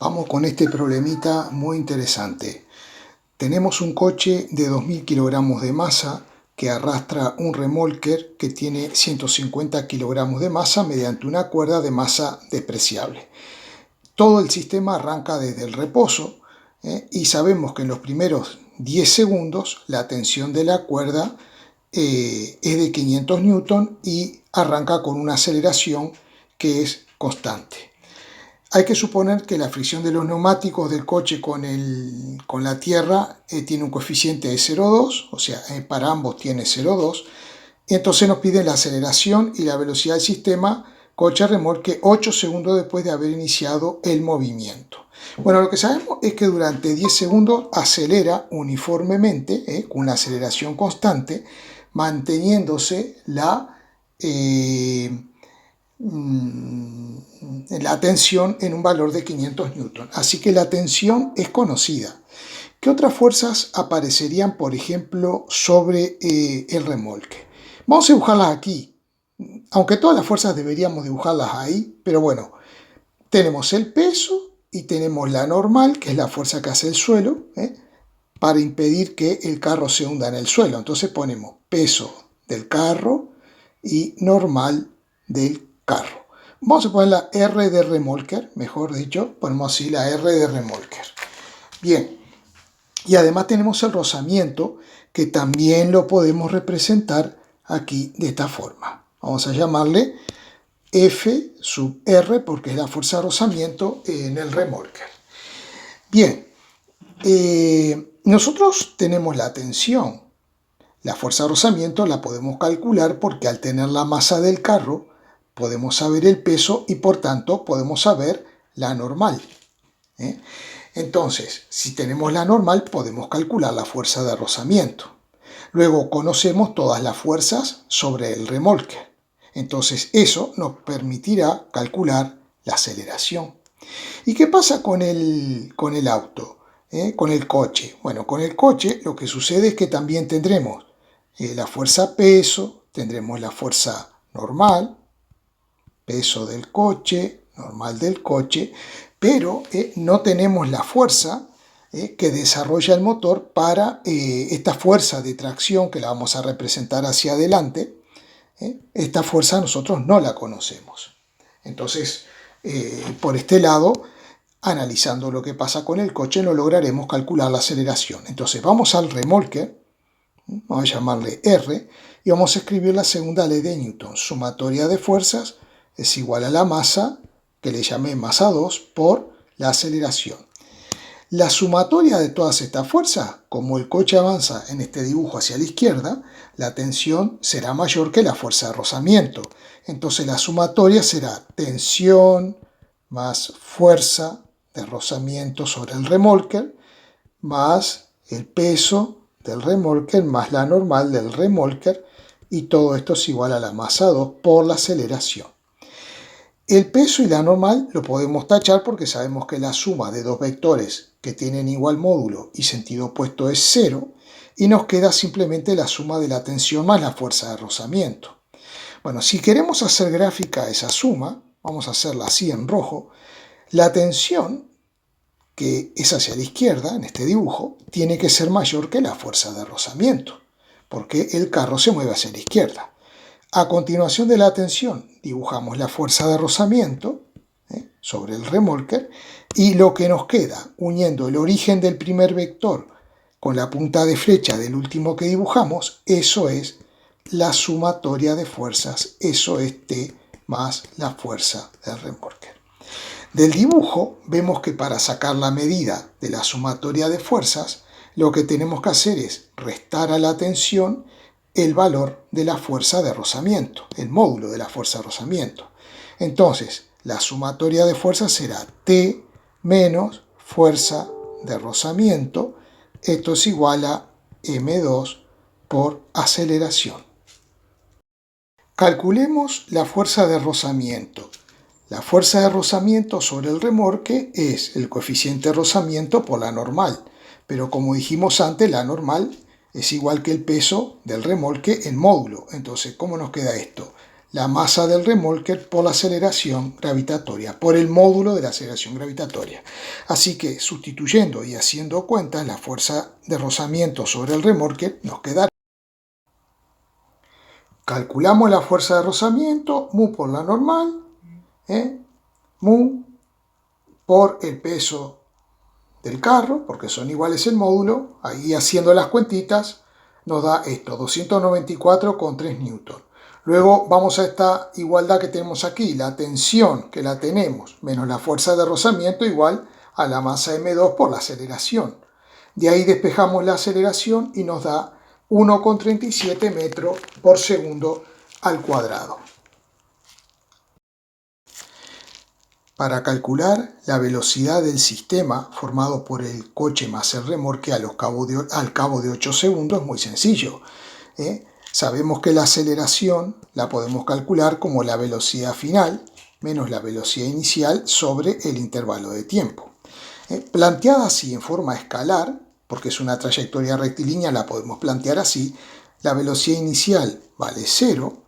Vamos con este problemita muy interesante. Tenemos un coche de 2000 kilogramos de masa que arrastra un remolque que tiene 150 kilogramos de masa mediante una cuerda de masa despreciable. Todo el sistema arranca desde el reposo y sabemos que en los primeros 10 segundos la tensión de la cuerda es de 500 newton y arranca con una aceleración que es constante. Hay que suponer que la fricción de los neumáticos del coche con la tierra tiene un coeficiente de 0,2, o sea, para ambos tiene 0,2. Entonces nos piden la aceleración y la velocidad del sistema coche-remolque 8 segundos después de haber iniciado el movimiento. Bueno, lo que sabemos es que durante 10 segundos acelera uniformemente, con una aceleración constante, manteniéndose la tensión en un valor de 500 newton. Así que la tensión es conocida. ¿Qué otras fuerzas aparecerían, por ejemplo, sobre el remolque? Vamos a dibujarlas aquí, aunque todas las fuerzas deberíamos dibujarlas ahí, pero bueno, tenemos el peso y tenemos la normal, que es la fuerza que hace el suelo, para impedir que el carro se hunda en el suelo. Entonces ponemos peso del carro y normal del carro. Vamos a poner la R de remolque, mejor dicho, ponemos así la R de remolque. Bien, y además tenemos el rozamiento, que también lo podemos representar aquí de esta forma. Vamos a llamarle F sub R porque es la fuerza de rozamiento en el remolque. Bien, nosotros tenemos la tensión. La fuerza de rozamiento la podemos calcular porque al tener la masa del carro podemos saber el peso y por tanto podemos saber la normal. Entonces, si tenemos la normal podemos calcular la fuerza de rozamiento. Luego conocemos todas las fuerzas sobre el remolque. Entonces eso nos permitirá calcular la aceleración. ¿Y qué pasa con el auto? Con el coche. Bueno, con el coche lo que sucede es que también tendremos la fuerza peso, tendremos la fuerza normal, peso del coche, normal del coche, pero no tenemos la fuerza que desarrolla el motor para esta fuerza de tracción que la vamos a representar hacia adelante. Esta fuerza nosotros no la conocemos. Entonces, por este lado, analizando lo que pasa con el coche, no lograremos calcular la aceleración. Entonces vamos al remolque, vamos a llamarle R, y vamos a escribir la segunda ley de Newton. Sumatoria de fuerzas es igual a la masa, que le llamé masa 2, por la aceleración. La sumatoria de todas estas fuerzas, como el coche avanza en este dibujo hacia la izquierda, la tensión será mayor que la fuerza de rozamiento. Entonces la sumatoria será tensión más fuerza de rozamiento sobre el remolque, más el peso del remolque, más la normal del remolque, y todo esto es igual a la masa 2 por la aceleración. El peso y la normal lo podemos tachar porque sabemos que la suma de dos vectores que tienen igual módulo y sentido opuesto es 0, y nos queda simplemente la suma de la tensión más la fuerza de rozamiento. Bueno, si queremos hacer gráfica esa suma, vamos a hacerla así en rojo. La tensión, que es hacia la izquierda en este dibujo, tiene que ser mayor que la fuerza de rozamiento, porque el carro se mueve hacia la izquierda. A continuación de la tensión dibujamos la fuerza de rozamiento sobre el remolque, y lo que nos queda, uniendo el origen del primer vector con la punta de flecha del último que dibujamos, eso es la sumatoria de fuerzas, eso es T más la fuerza del remolque. Del dibujo vemos que para sacar la medida de la sumatoria de fuerzas, lo que tenemos que hacer es restar a la tensión el valor de la fuerza de rozamiento, el módulo de la fuerza de rozamiento. Entonces, la sumatoria de fuerzas será T menos fuerza de rozamiento. Esto es igual a M2 por aceleración. Calculemos la fuerza de rozamiento. La fuerza de rozamiento sobre el remolque es el coeficiente de rozamiento por la normal, pero como dijimos antes, la normal es igual que el peso del remolque en módulo. Entonces, ¿cómo nos queda esto? la masa del remolque por la aceleración gravitatoria, por el módulo de la aceleración gravitatoria. Así que sustituyendo y haciendo cuentas, la fuerza de rozamiento sobre el remolque nos quedará. Calculamos la fuerza de rozamiento, mu por la normal, mu por el peso del carro, porque son iguales el módulo. Ahí haciendo las cuentitas nos da esto, 294,3 newton. Luego vamos a esta igualdad que tenemos aquí, la tensión que la tenemos, menos la fuerza de rozamiento igual a la masa m2 por la aceleración. De ahí despejamos la aceleración y nos da 1,37 metros por segundo al cuadrado. Para calcular la velocidad del sistema formado por el coche más el remolque al cabo de 8 segundos es muy sencillo. Sabemos que la aceleración la podemos calcular como la velocidad final menos la velocidad inicial sobre el intervalo de tiempo. Planteada así en forma escalar, porque es una trayectoria rectilínea, la podemos plantear así. La velocidad inicial vale 0,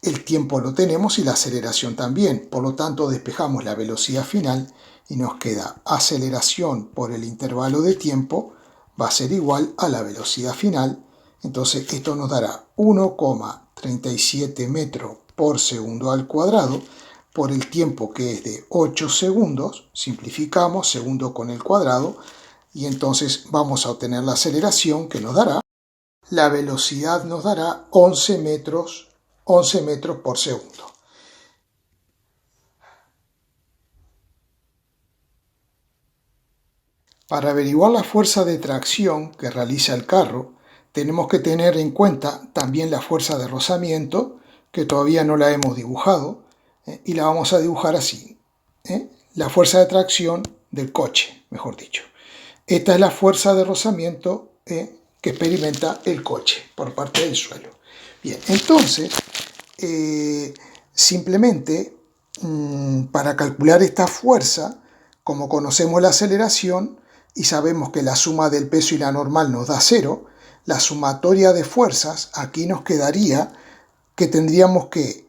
el tiempo lo tenemos y la aceleración también. Por lo tanto, despejamos la velocidad final y nos queda aceleración por el intervalo de tiempo va a ser igual a la velocidad final. Entonces esto nos dará 1,37 metros por segundo al cuadrado por el tiempo que es de 8 segundos. Simplificamos segundo con el cuadrado y entonces vamos a obtener la aceleración que nos dará. La velocidad nos dará 11 metros por segundo. Para averiguar la fuerza de tracción que realiza el carro, tenemos que tener en cuenta también la fuerza de rozamiento, que todavía no la hemos dibujado, y la vamos a dibujar así. La fuerza de tracción del coche, mejor dicho. Esta es la fuerza de rozamiento que experimenta el coche por parte del suelo. Bien, entonces, simplemente para calcular esta fuerza, como conocemos la aceleración y sabemos que la suma del peso y la normal nos da 0, la sumatoria de fuerzas aquí nos quedaría que tendríamos que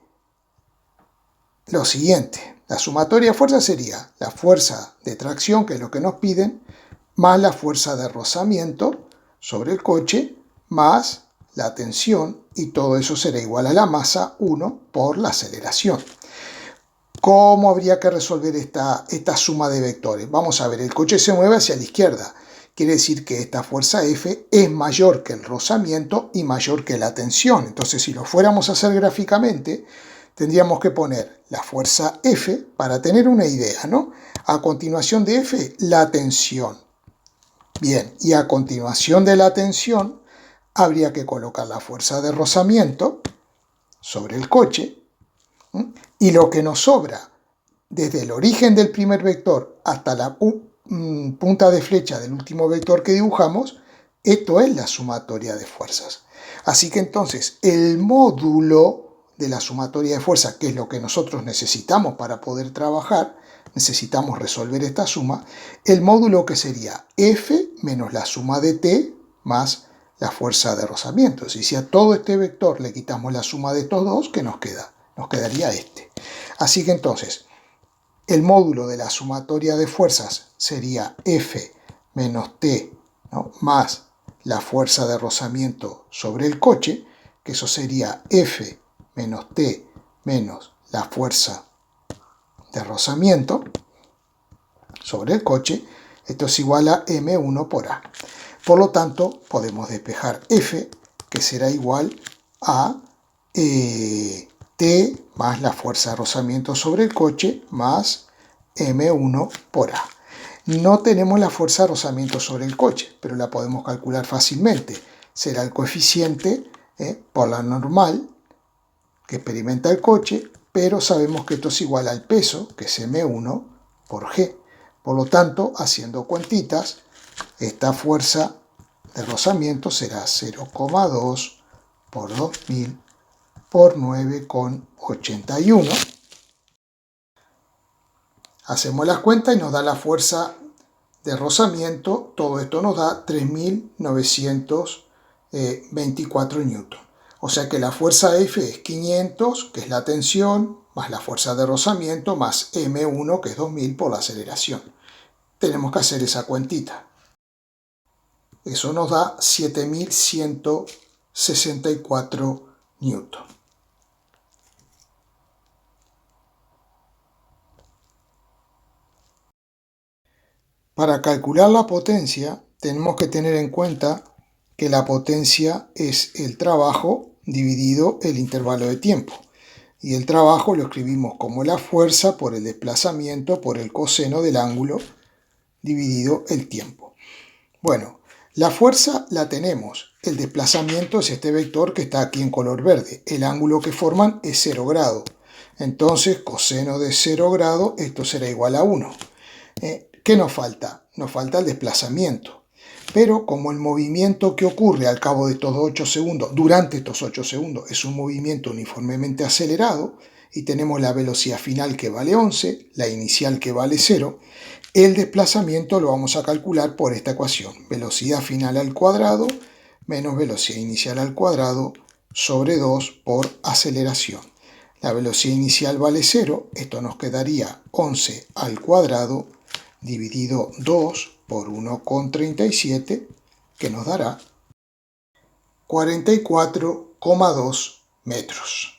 lo siguiente. La sumatoria de fuerzas sería la fuerza de tracción, que es lo que nos piden, más la fuerza de rozamiento sobre el coche, más la tensión, y todo eso será igual a la masa 1 por la aceleración. ¿Cómo habría que resolver esta suma de vectores? Vamos a ver, el coche se mueve hacia la izquierda. Quiere decir que esta fuerza F es mayor que el rozamiento y mayor que la tensión. Entonces, si lo fuéramos a hacer gráficamente, tendríamos que poner la fuerza F para tener una idea, ¿no? A continuación de F, la tensión. Bien, y a continuación de la tensión, habría que colocar la fuerza de rozamiento sobre el coche, y lo que nos sobra desde el origen del primer vector hasta la punta de flecha del último vector que dibujamos, esto es la sumatoria de fuerzas. Así que entonces el módulo de la sumatoria de fuerzas, que es lo que nosotros necesitamos para poder trabajar, necesitamos resolver esta suma, el módulo que sería F menos la suma de T más la fuerza de rozamiento. Si a todo este vector le quitamos la suma de estos dos, ¿qué nos queda? Nos quedaría este. Así que entonces, el módulo de la sumatoria de fuerzas sería F menos T, ¿no?, más la fuerza de rozamiento sobre el coche, que eso sería F menos T menos la fuerza de rozamiento sobre el coche. Esto es igual a M1 por A. Por lo tanto, podemos despejar F, que será igual a T más la fuerza de rozamiento sobre el coche más M1 por A. No tenemos la fuerza de rozamiento sobre el coche, pero la podemos calcular fácilmente. Será el coeficiente por la normal que experimenta el coche, pero sabemos que esto es igual al peso, que es M1 por G. Por lo tanto, haciendo cuentitas, esta fuerza de rozamiento será 0,2 por 2000 por 9,81. Hacemos las cuentas y nos da la fuerza de rozamiento. Todo esto nos da 3.924 newton. O sea que la fuerza F es 500, que es la tensión, más la fuerza de rozamiento, más M1, que es 2000 por la aceleración. Tenemos que hacer esa cuentita. Eso nos da 7164 newton. Para calcular la potencia, tenemos que tener en cuenta que la potencia es el trabajo dividido el intervalo de tiempo. Y el trabajo lo escribimos como la fuerza por el desplazamiento por el coseno del ángulo dividido el tiempo. Bueno, la fuerza la tenemos. El desplazamiento es este vector que está aquí en color verde. El ángulo que forman es 0 grado. Entonces, coseno de 0 grado, esto será igual a 1. ¿Qué nos falta? Nos falta el desplazamiento. Pero como el movimiento que ocurre al cabo de estos 8 segundos, durante estos 8 segundos, es un movimiento uniformemente acelerado, y tenemos la velocidad final que vale 11, la inicial que vale 0, el desplazamiento lo vamos a calcular por esta ecuación. Velocidad final al cuadrado menos velocidad inicial al cuadrado sobre 2 por aceleración. La velocidad inicial vale 0, esto nos quedaría 11 al cuadrado dividido 2 por 1,37, que nos dará 44,2 metros.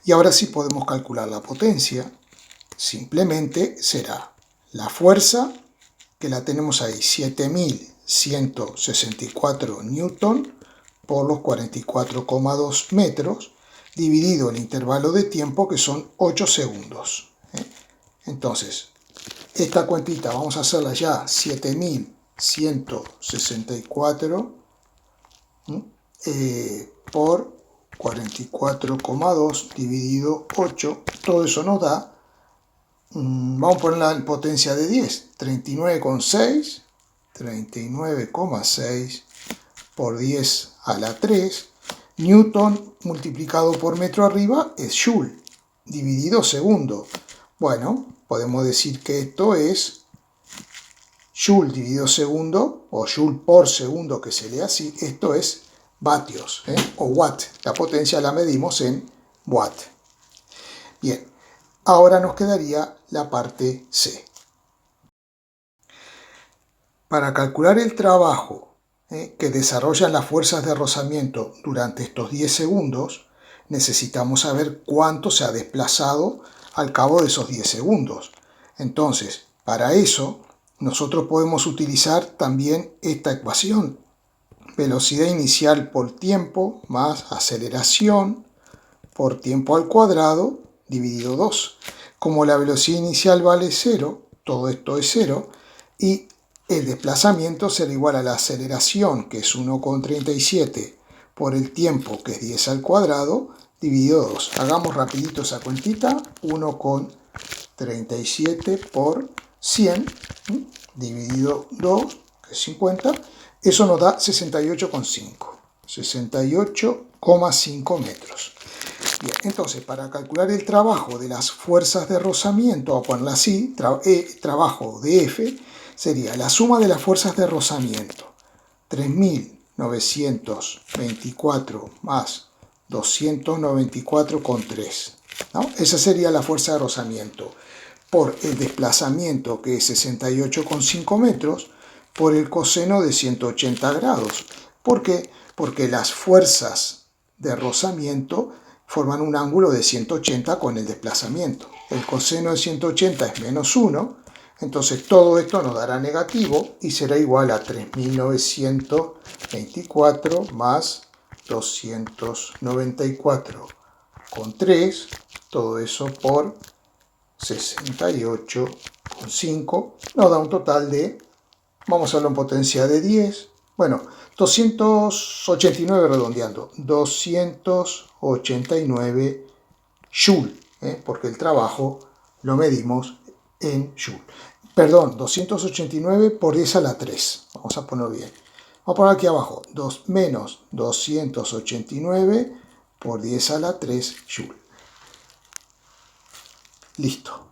Y ahora sí podemos calcular la potencia. Simplemente será la fuerza, que la tenemos ahí, 7164 newton por los 44,2 metros, dividido el intervalo de tiempo, que son 8 segundos. Entonces, esta cuentita vamos a hacerla ya, 7164 por 44,2 dividido 8, todo eso nos da, vamos a ponerla en potencia de 10, 39,6 por 10 a la 3, newton multiplicado por metro arriba es joule, dividido segundo. Bueno, podemos decir que esto es joule dividido segundo, o joule por segundo, que se lee así. Esto es vatios, o watt. La potencia la medimos en watt. Bien, ahora nos quedaría la parte C. Para calcular el trabajo que desarrollan las fuerzas de rozamiento durante estos 10 segundos, necesitamos saber cuánto se ha desplazado al cabo de esos 10 segundos. Entonces, para eso, nosotros podemos utilizar también esta ecuación. Velocidad inicial por tiempo más aceleración por tiempo al cuadrado dividido 2. Como la velocidad inicial vale 0, todo esto es 0, y el desplazamiento será igual a la aceleración, que es 1,37, por el tiempo, que es 10 al cuadrado, dividido 2. Hagamos rapidito esa cuentita. 1,37 por 100, dividido 2, que es 50. Eso nos da 68,5. 68,5 metros. Bien, entonces, para calcular el trabajo de las fuerzas de rozamiento, vamos a ponerla así, trabajo de F, sería la suma de las fuerzas de rozamiento, 3.924 más 294,3. ¿no? Esa sería la fuerza de rozamiento, por el desplazamiento, que es 68,5 metros, por el coseno de 180 grados. ¿Por qué? Porque las fuerzas de rozamiento forman un ángulo de 180 con el desplazamiento. El coseno de 180 es menos 1, entonces todo esto nos dará negativo y será igual a 3.924 más 294,3, todo eso por 68,5, nos da un total de, vamos a hacerlo en potencia de 10, bueno, 289 redondeando, 289 joule, porque el trabajo lo medimos en joule. Perdón, 289 por 10 a la 3, vamos a ponerlo bien. Vamos a poner aquí abajo, menos 289 por 10 a la 3 joule. Listo.